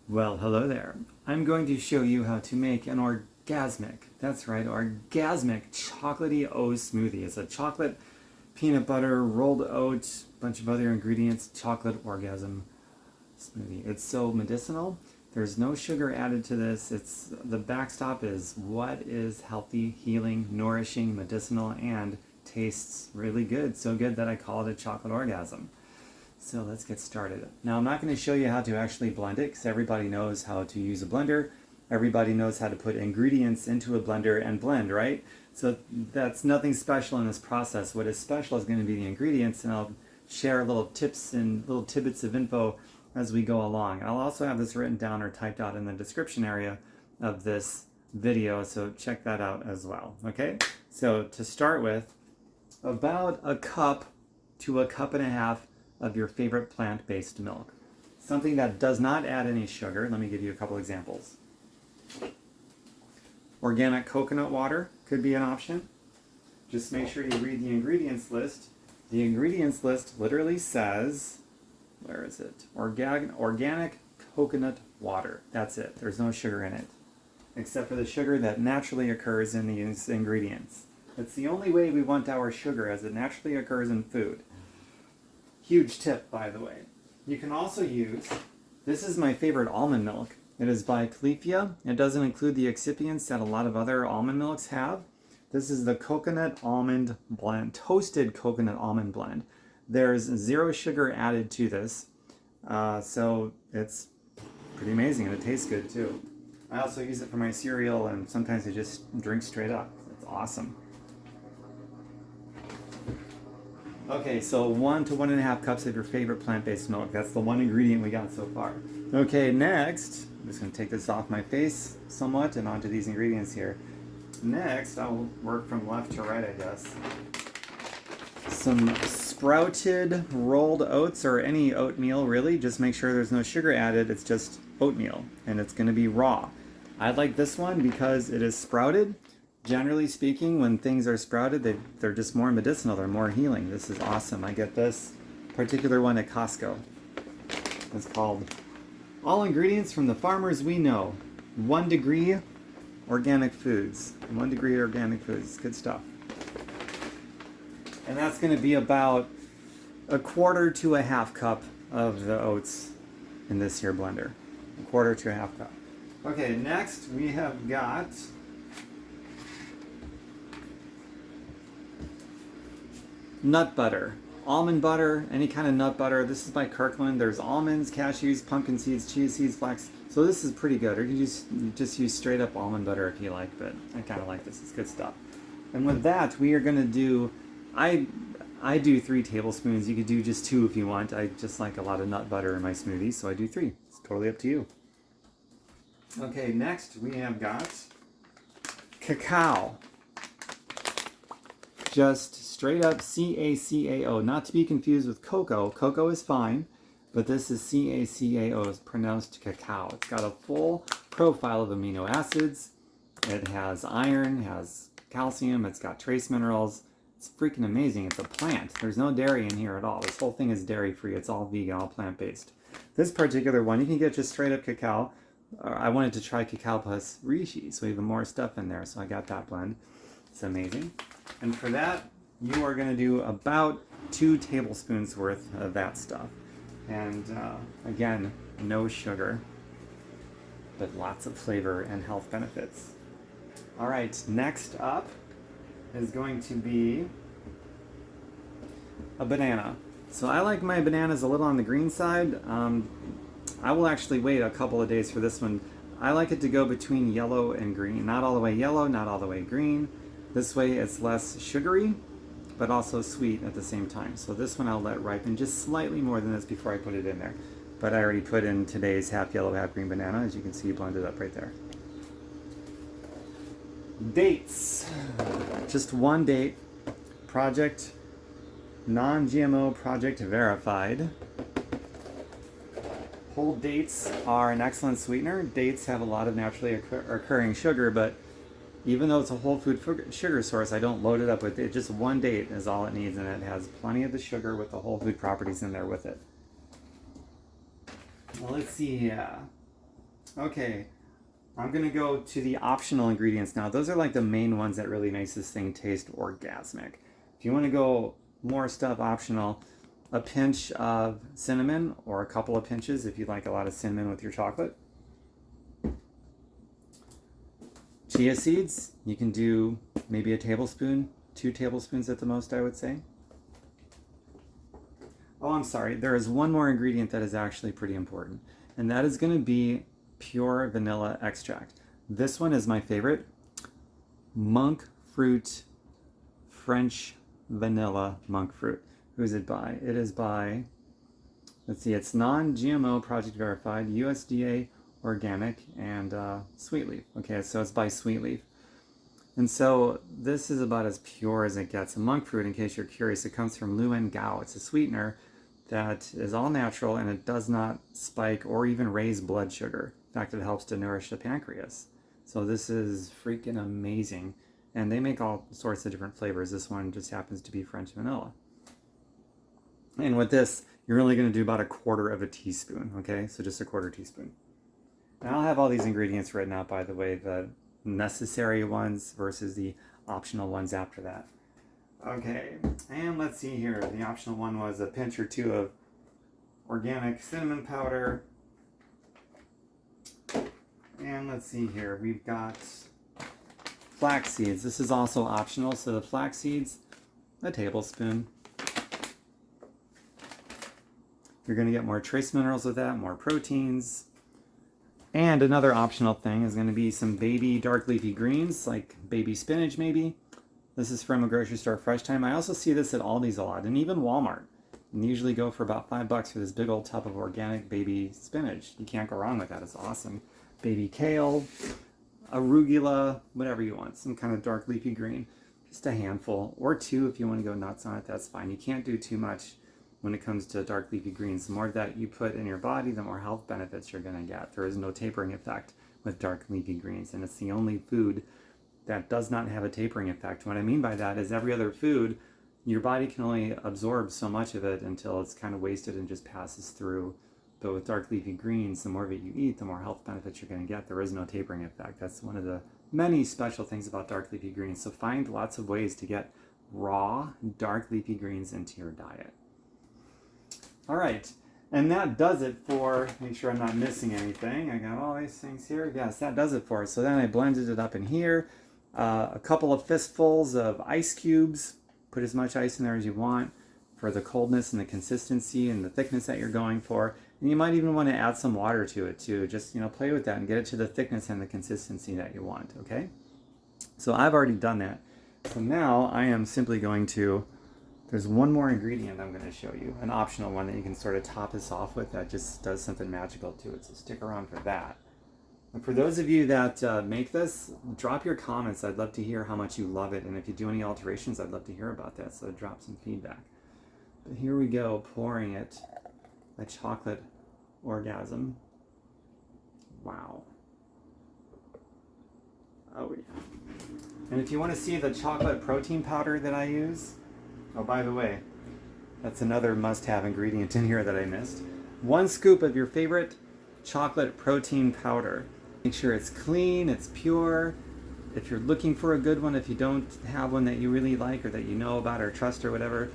Well, hello there. I'm going to show you how to make an that's right, orgasmic chocolatey oat smoothie. It's a chocolate, peanut butter, rolled oats, bunch of other ingredients, chocolate orgasm smoothie. It's so medicinal. There's no sugar added to this. The backstop is what is healthy, healing, nourishing, medicinal, and tastes really good. So good that I call it a chocolate orgasm. So let's get started. Now I'm not going to show you how to actually blend it because everybody knows how to use a blender. Everybody knows how to put ingredients into a blender and blend, right? So that's nothing special in this process. What is special is going to be the ingredients, and I'll share little tips and little tidbits of info as we go along. I'll also have this written down or typed out in the description area of this video, so check that out as well, okay? So to start with, about a cup to a cup and a half of your favorite plant-based milk. Something that does not add any sugar. Let me give you a couple examples. Organic coconut water could be an option. Just make sure you read the ingredients list. The ingredients list literally says, where is it? Organic coconut water. That's it. There's no sugar in it, except for the sugar that naturally occurs in these ingredients. It's the only way we want our sugar, as it naturally occurs in food. Huge tip, by the way. You can also use, this is my favorite almond milk. It is by Leafy. It doesn't include the excipients that a lot of other almond milks have. This is the coconut almond blend, toasted coconut almond blend. There's 0 sugar added to this, so it's pretty amazing, and it tastes good too. I also use it for my cereal, and sometimes I just drink straight up. It's awesome. Okay, so 1 to 1.5 cups of your favorite plant-based milk. That's the one ingredient we got so far. Okay, next, I'm just going to take this off my face somewhat and onto these ingredients here. Next, I'll work from left to right, I guess. Some sprouted rolled oats, or any oatmeal really. Just make sure there's no sugar added. It's just oatmeal, and it's going to be raw. I like this one because it is sprouted. Generally speaking, when things are sprouted, they're just more medicinal, they're more healing. This is awesome. I get this particular one at Costco. It's called All Ingredients from the Farmers We Know. 1 degree organic foods. 1 degree organic foods. Good stuff. And that's going to be about 1/4 to 1/2 cup of the oats in this here blender. 1/4 to 1/2 cup. Okay, next we have got nut butter, almond butter, any kind of nut butter. This is by Kirkland. There's almonds, cashews, pumpkin seeds, chia seeds, flax. So this is pretty good. Or you can just use straight up almond butter if you like, but I kind of like this. It's good stuff. And with that, we are going to do, I do 3 tablespoons. You could do just 2 if you want. I just like a lot of nut butter in my smoothies, so I do 3. It's totally up to you. Okay, next we have got cacao. Just straight up C-A-C-A-O, not to be confused with cocoa. Cocoa is fine, but this is C-A-C-A-O, it's pronounced cacao. It's got a full profile of amino acids. It has iron, has calcium, it's got trace minerals. It's freaking amazing. It's a plant. There's no dairy in here at all. This whole thing is dairy-free. It's all vegan, all plant-based. This particular one, you can get just straight up cacao. I wanted to try cacao plus reishi, so even more stuff in there, so I got that blend. It's amazing. And for that, you are going to do about 2 tablespoons worth of that stuff. And again, no sugar, but lots of flavor and health benefits. All right, next up is going to be a banana. So I like my bananas a little on the green side. I will actually wait a couple of days for this one. I like it to go between yellow and green. Not all the way yellow, not all the way green. This way it's less sugary, but also sweet at the same time. So this one I'll let ripen just slightly more than this before I put it in there. But I already put in today's half yellow, half green banana. As you can see, blended up right there. Dates. Just 1 date. Project non-GMO, project verified. Whole dates are an excellent sweetener. Dates have a lot of naturally occurring sugar, but even though it's a whole food sugar source, I don't load it up with it. Just 1 date is all it needs, and it has plenty of the sugar with the whole food properties in there with it. Well, let's see. Okay, I'm gonna go to the optional ingredients now. Those are like the main ones that really makes this thing taste orgasmic. If you want to go more stuff optional, a pinch of cinnamon or a couple of pinches if you like a lot of cinnamon with your chocolate. Chia seeds, you can do maybe a tablespoon, 2 tablespoons at the most, I would say. Oh, I'm sorry, there is one more ingredient that is actually pretty important, and that is going to be pure vanilla extract. This one is my favorite. Monk fruit, French vanilla monk fruit. Who is it by? It is by, let's see, it's non-GMO, project verified, USDA organic, and Sweet Leaf. Okay, so it's by Sweet Leaf. And so this is about as pure as it gets. A monk fruit, in case you're curious, it comes from Luen Gao. It's a sweetener that is all natural, and it does not spike or even raise blood sugar. In fact, it helps to nourish the pancreas. So this is freaking amazing. And they make all sorts of different flavors. This one just happens to be French vanilla. And with this, you're only going to do about 1/4 of a teaspoon, okay? So just 1/4 teaspoon. And I'll have all these ingredients written out, by the way, the necessary ones versus the optional ones after that. Okay, and let's see here. The optional one was a pinch or 2 of organic cinnamon powder. And let's see here. We've got flax seeds. This is also optional. So the flax seeds, a tablespoon. You're going to get more trace minerals with that, more proteins. And another optional thing is going to be some baby dark leafy greens, like baby spinach maybe. This is from a grocery store Fresh Time. I also see this at Aldi's a lot, and even Walmart. And they usually go for about $5 for this big old tub of organic baby spinach. You can't go wrong with that. It's awesome. Baby kale, arugula, whatever you want. Some kind of dark leafy green. Just a handful, or 2 if you want to go nuts on it, that's fine. You can't do too much when it comes to dark leafy greens. The more that you put in your body, the more health benefits you're going to get. There is no tapering effect with dark leafy greens, and it's the only food that does not have a tapering effect. What I mean by that is every other food, your body can only absorb so much of it until it's kind of wasted and just passes through. But with dark leafy greens, the more of it you eat, the more health benefits you're going to get. There is no tapering effect. That's one of the many special things about dark leafy greens. So find lots of ways to get raw dark leafy greens into your diet. All right, and that does it for, make sure I'm not missing anything. I got all these things here. Yes, that does it for us. So then I blended it up in here. A couple of fistfuls of ice cubes. Put as much ice in there as you want for the coldness and the consistency and the thickness that you're going for. And you might even want to add some water to it too. Just, play with that and get it to the thickness and the consistency that you want, okay? So I've already done that. So now I am simply going to, there's one more ingredient I'm going to show you, an optional one that you can sort of top this off with that just does something magical to it. So stick around for that. And for those of you that make this, drop your comments. I'd love to hear how much you love it. And if you do any alterations, I'd love to hear about that. So drop some feedback. But here we go, pouring it. A chocolate orgasm. Wow. Oh yeah. And if you want to see the chocolate protein powder that I use, oh, by the way, that's another must-have ingredient in here that I missed. 1 scoop of your favorite chocolate protein powder. Make sure it's clean, it's pure. If you're looking for a good one, if you don't have one that you really like or that you know about or trust or whatever,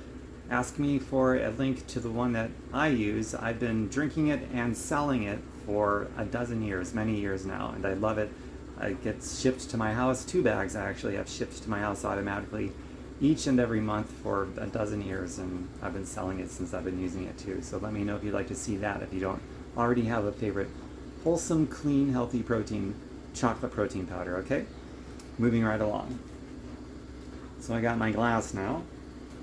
ask me for a link to the one that I use. I've been drinking it and selling it for 12 years, many years now, and I love it. It gets shipped to my house. 2 bags I actually have shipped to my house automatically each and every month for 12 years, and I've been selling it since I've been using it too. So let me know if you'd like to see that if you don't already have a favorite wholesome, clean, healthy protein, chocolate protein powder, okay? Moving right along. So I got my glass now.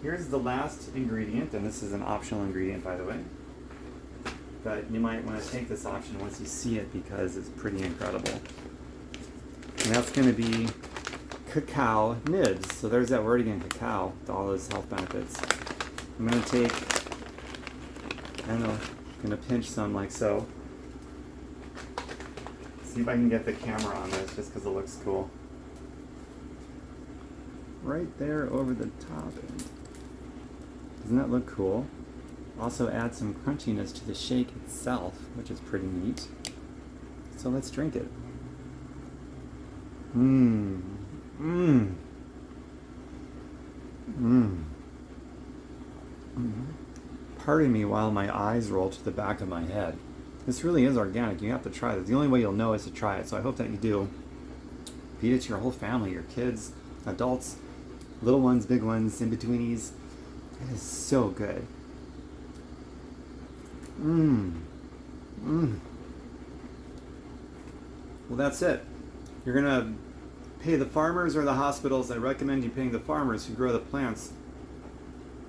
Here's the last ingredient, and this is an optional ingredient, by the way. But you might want to take this option once you see it because it's pretty incredible. And that's going to be cacao nibs. So there's that word again, cacao, with all those health benefits. I'm going to take, I don't know, I'm going to pinch some like so. See if I can get the camera on this just because it looks cool. Right there over the top. Doesn't that look cool? Also add some crunchiness to the shake itself, which is pretty neat. So let's drink it. Mmm. Mmm. Mmm. Pardon me while my eyes roll to the back of my head. This really is organic. You have to try this. The only way you'll know is to try it. So I hope that you do. Feed it to your whole family, your kids, adults, little ones, big ones, in-betweenies. It is so good. Mmm. Mmm. Well, that's it. You're going to pay the farmers or the hospitals. I recommend you paying the farmers who grow the plants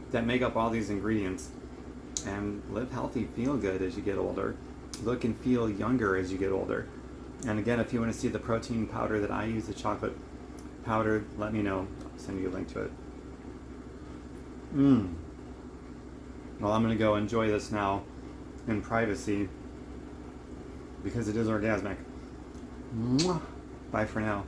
that make up all these ingredients. And live healthy, feel good as you get older. Look and feel younger as you get older. And again, if you want to see the protein powder that I use, the chocolate powder, let me know. I'll send you a link to it. Well, I'm going to go enjoy this now in privacy because it is orgasmic. Bye for now.